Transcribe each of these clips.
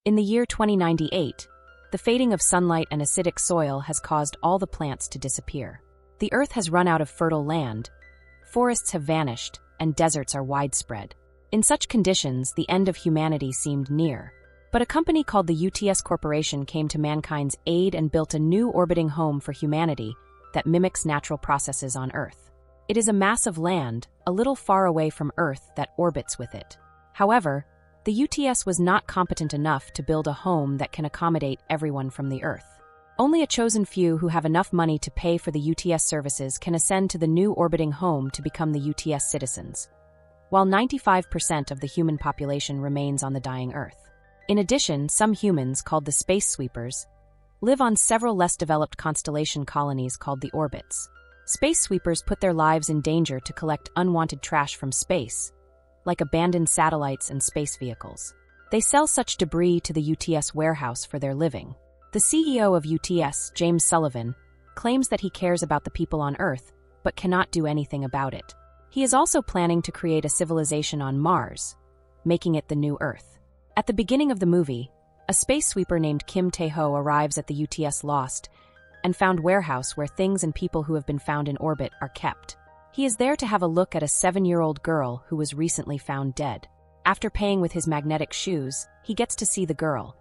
In the year 2098, the fading of sunlight and acidic soil has caused all the plants to disappear. The Earth has run out of fertile land, forests have vanished, and deserts are widespread. In such conditions, the end of humanity seemed near. But a company called the UTS Corporation came to mankind's aid and built a new orbiting home for humanity that mimics natural processes on Earth. It is a mass of land, a little far away from Earth, that orbits with it. However, the UTS was not competent enough to build a home that can accommodate everyone from the Earth. Only a chosen few who have enough money to pay for the UTS services can ascend to the new orbiting home to become the UTS citizens, while 95% of the human population remains on the dying Earth. In addition, some humans, called the space sweepers, live on several less developed constellation colonies called the orbits. Space sweepers put their lives in danger to collect unwanted trash from space, like abandoned satellites and space vehicles. They sell such debris to the UTS warehouse for their living. The CEO of UTS, James Sullivan, claims that he cares about the people on Earth, but cannot do anything about it. He is also planning to create a civilization on Mars, making it the new Earth. At the beginning of the movie, a space sweeper named Kim Tae-ho arrives at the UTS Lost and found warehouse where things and people who have been found in orbit are kept. He is there to have a look at a 7-year-old girl who was recently found dead. After paying with his magnetic shoes, he gets to see the girl,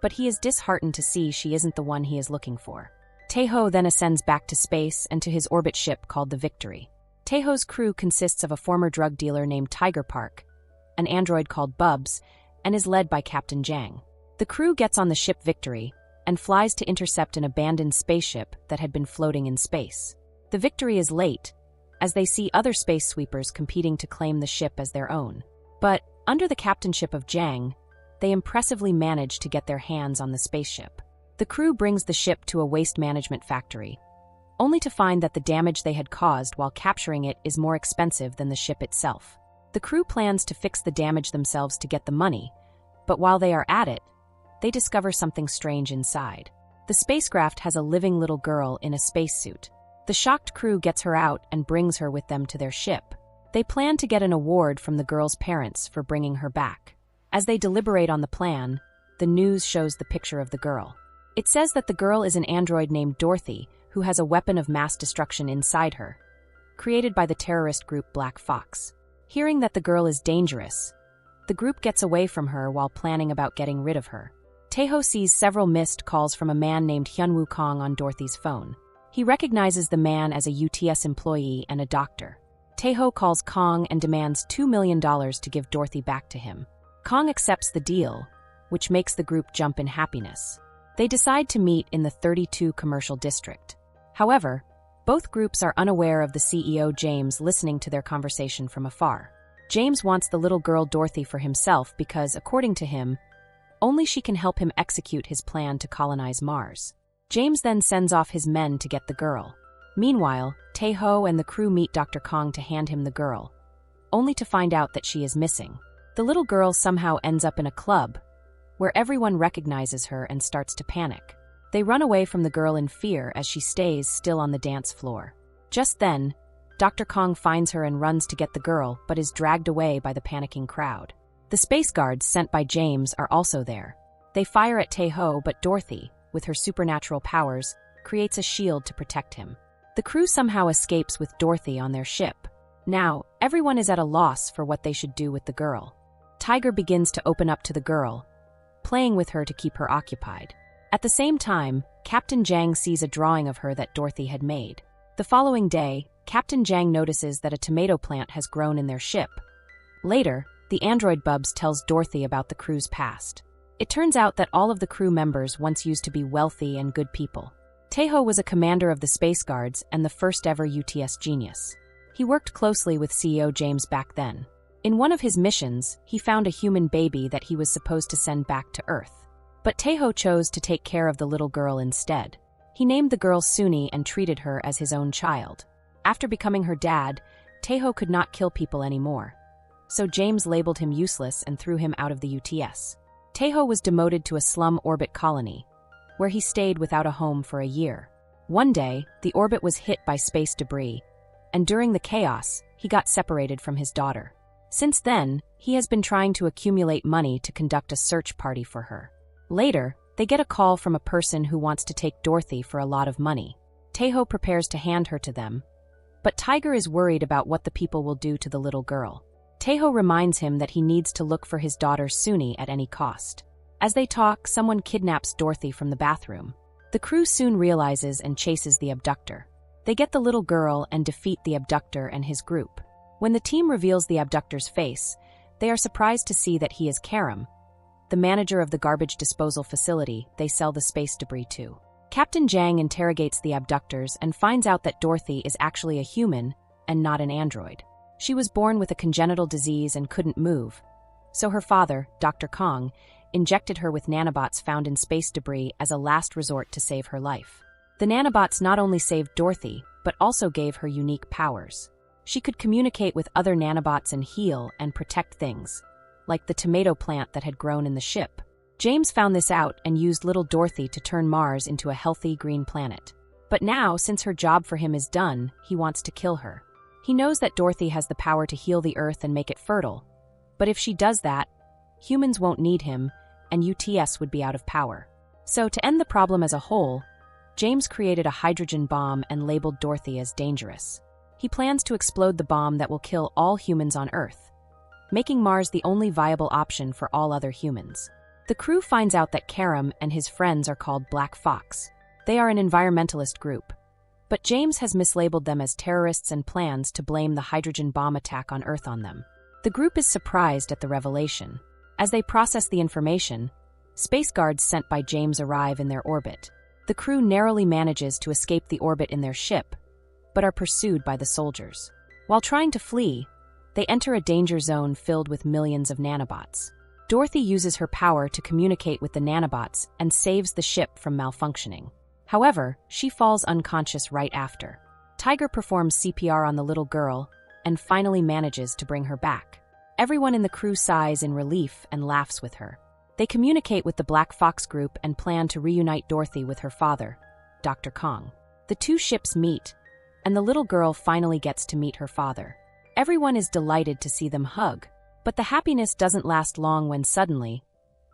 but he is disheartened to see she isn't the one he is looking for. Tae-ho then ascends back to space and to his orbit ship called the Victory. Tae-ho's crew consists of a former drug dealer named Tiger Park, an android called Bubs, and is led by Captain Jang. The crew gets on the ship Victory and flies to intercept an abandoned spaceship that had been floating in space. The Victory is late, as they see other space sweepers competing to claim the ship as their own. But, under the captainship of Jang, they impressively manage to get their hands on the spaceship. The crew brings the ship to a waste management factory, only to find that the damage they had caused while capturing it is more expensive than the ship itself. The crew plans to fix the damage themselves to get the money, but while they are at it, they discover something strange inside. The spacecraft has a living little girl in a spacesuit. The shocked crew gets her out and brings her with them to their ship. They plan to get an award from the girl's parents for bringing her back. As they deliberate on the plan, the news shows the picture of the girl. It says that the girl is an android named Dorothy, who has a weapon of mass destruction inside her, created by the terrorist group Black Fox. Hearing that the girl is dangerous, the group gets away from her while planning about getting rid of her. Tae-ho sees several missed calls from a man named Hyunwoo Kong on Dorothy's phone. He recognizes the man as a UTS employee and a doctor. Tae-ho calls Kong and demands $2 million to give Dorothy back to him. Kong accepts the deal, which makes the group jump in happiness. They decide to meet in the 32 commercial district. However, both groups are unaware of the CEO James listening to their conversation from afar. James wants the little girl Dorothy for himself because, according to him, only she can help him execute his plan to colonize Mars. James then sends off his men to get the girl. Meanwhile, Tae-ho and the crew meet Dr. Kong to hand him the girl, only to find out that she is missing. The little girl somehow ends up in a club, where everyone recognizes her and starts to panic. They run away from the girl in fear as she stays still on the dance floor. Just then, Dr. Kong finds her and runs to get the girl, but is dragged away by the panicking crowd. The space guards sent by James are also there. They fire at Tae-ho, but Dorothy, with her supernatural powers, creates a shield to protect him. The crew somehow escapes with Dorothy on their ship. Now, everyone is at a loss for what they should do with the girl. Tiger begins to open up to the girl, playing with her to keep her occupied. At the same time, Captain Jang sees a drawing of her that Dorothy had made. The following day, Captain Jang notices that a tomato plant has grown in their ship. Later, the android Bubs tells Dorothy about the crew's past. It turns out that all of the crew members once used to be wealthy and good people. Tae-ho was a commander of the Space Guards and the first ever UTS genius. He worked closely with CEO James back then. In one of his missions, he found a human baby that he was supposed to send back to Earth. But Tae-ho chose to take care of the little girl instead. He named the girl Suni and treated her as his own child. After becoming her dad, Tae-ho could not kill people anymore. So James labeled him useless and threw him out of the UTS. Tae-ho was demoted to a slum orbit colony, where he stayed without a home for a year. One day, the orbit was hit by space debris, and during the chaos, he got separated from his daughter. Since then, he has been trying to accumulate money to conduct a search party for her. Later, they get a call from a person who wants to take Dorothy for a lot of money. Taeho prepares to hand her to them, but Tiger is worried about what the people will do to the little girl. Taeho reminds him that he needs to look for his daughter Suni at any cost. As they talk, someone kidnaps Dorothy from the bathroom. The crew soon realizes and chases the abductor. They get the little girl and defeat the abductor and his group. When the team reveals the abductor's face, they are surprised to see that he is Karam, the manager of the garbage disposal facility they sell the space debris to. Captain Jang interrogates the abductors and finds out that Dorothy is actually a human and not an android. She was born with a congenital disease and couldn't move, so her father, Dr. Kong, injected her with nanobots found in space debris as a last resort to save her life. The nanobots not only saved Dorothy, but also gave her unique powers. She could communicate with other nanobots and heal and protect things, like the tomato plant that had grown in the ship. James found this out and used little Dorothy to turn Mars into a healthy green planet. But now, since her job for him is done, he wants to kill her. He knows that Dorothy has the power to heal the Earth and make it fertile, but if she does that, humans won't need him, and UTS would be out of power. So, to end the problem as a whole, James created a hydrogen bomb and labeled Dorothy as dangerous. He plans to explode the bomb that will kill all humans on Earth, making Mars the only viable option for all other humans. The crew finds out that Karam and his friends are called Black Fox. They are an environmentalist group, but James has mislabeled them as terrorists and plans to blame the hydrogen bomb attack on Earth on them. The group is surprised at the revelation. As they process the information, space guards sent by James arrive in their orbit. The crew narrowly manages to escape the orbit in their ship, but are pursued by the soldiers. While trying to flee, they enter a danger zone filled with millions of nanobots. Dorothy uses her power to communicate with the nanobots and saves the ship from malfunctioning. However, she falls unconscious right after. Tiger performs CPR on the little girl and finally manages to bring her back. Everyone in the crew sighs in relief and laughs with her. They communicate with the Black Fox group and plan to reunite Dorothy with her father, Dr. Kong. The two ships meet, and the little girl finally gets to meet her father. Everyone is delighted to see them hug, but the happiness doesn't last long when suddenly,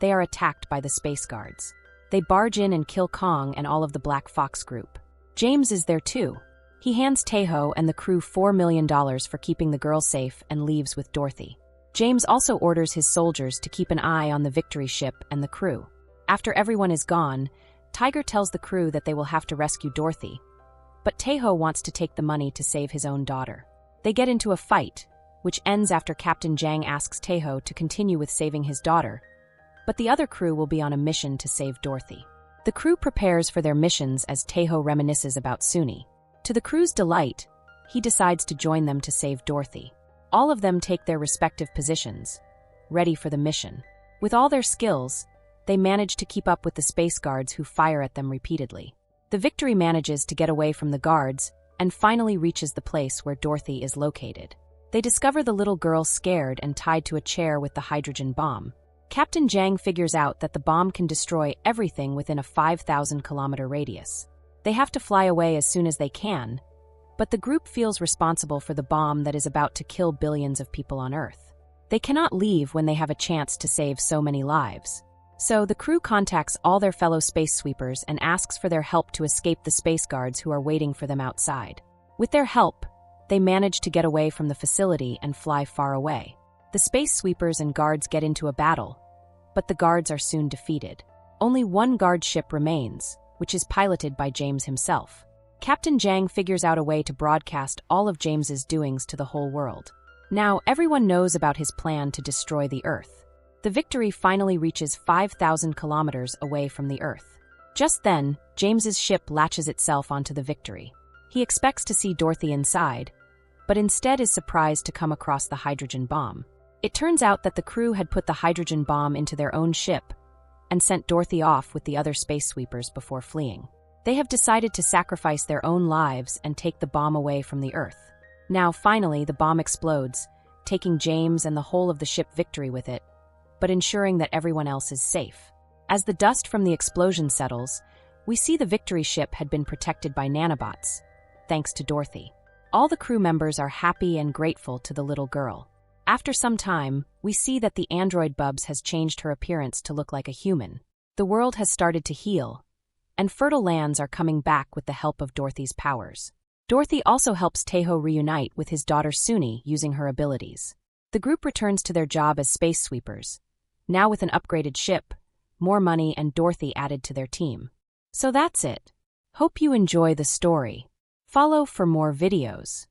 they are attacked by the space guards. They barge in and kill Kong and all of the Black Fox group. James is there too. He hands Taeho and the crew $4 million for keeping the girl safe and leaves with Dorothy. James also orders his soldiers to keep an eye on the Victory ship and the crew. After everyone is gone, Tiger tells the crew that they will have to rescue Dorothy, but Taeho wants to take the money to save his own daughter. They get into a fight, which ends after Captain Jang asks Taeho to continue with saving his daughter, but the other crew will be on a mission to save Dorothy. The crew prepares for their missions as Taeho reminisces about Suni. To the crew's delight, he decides to join them to save Dorothy. All of them take their respective positions, ready for the mission. With all their skills, they manage to keep up with the space guards who fire at them repeatedly. The Victory manages to get away from the guards and finally reaches the place where Dorothy is located. They discover the little girl scared and tied to a chair with the hydrogen bomb. Captain Jang figures out that the bomb can destroy everything within a 5,000-kilometer radius. They have to fly away as soon as they can, but the group feels responsible for the bomb that is about to kill billions of people on Earth. They cannot leave when they have a chance to save so many lives. So the crew contacts all their fellow space sweepers and asks for their help to escape the space guards who are waiting for them outside. With their help, they manage to get away from the facility and fly far away. The space sweepers and guards get into a battle, but the guards are soon defeated. Only one guard ship remains, which is piloted by James himself. Captain Jang figures out a way to broadcast all of James's doings to the whole world. Now everyone knows about his plan to destroy the Earth. The Victory finally reaches 5,000 kilometers away from the Earth. Just then, James's ship latches itself onto the Victory. He expects to see Dorothy inside, but instead is surprised to come across the hydrogen bomb. It turns out that the crew had put the hydrogen bomb into their own ship and sent Dorothy off with the other space sweepers before fleeing. They have decided to sacrifice their own lives and take the bomb away from the Earth. Now, finally, the bomb explodes, taking James and the whole of the ship Victory with it, but ensuring that everyone else is safe. As the dust from the explosion settles, we see the Victory ship had been protected by nanobots, thanks to Dorothy. All the crew members are happy and grateful to the little girl. After some time, we see that the android Bubs has changed her appearance to look like a human. The world has started to heal, and fertile lands are coming back with the help of Dorothy's powers. Dorothy also helps Tejo reunite with his daughter Suni using her abilities. The group returns to their job as space sweepers, now with an upgraded ship, more money, and Dorothy added to their team. So that's it. Hope you enjoy the story. Follow for more videos.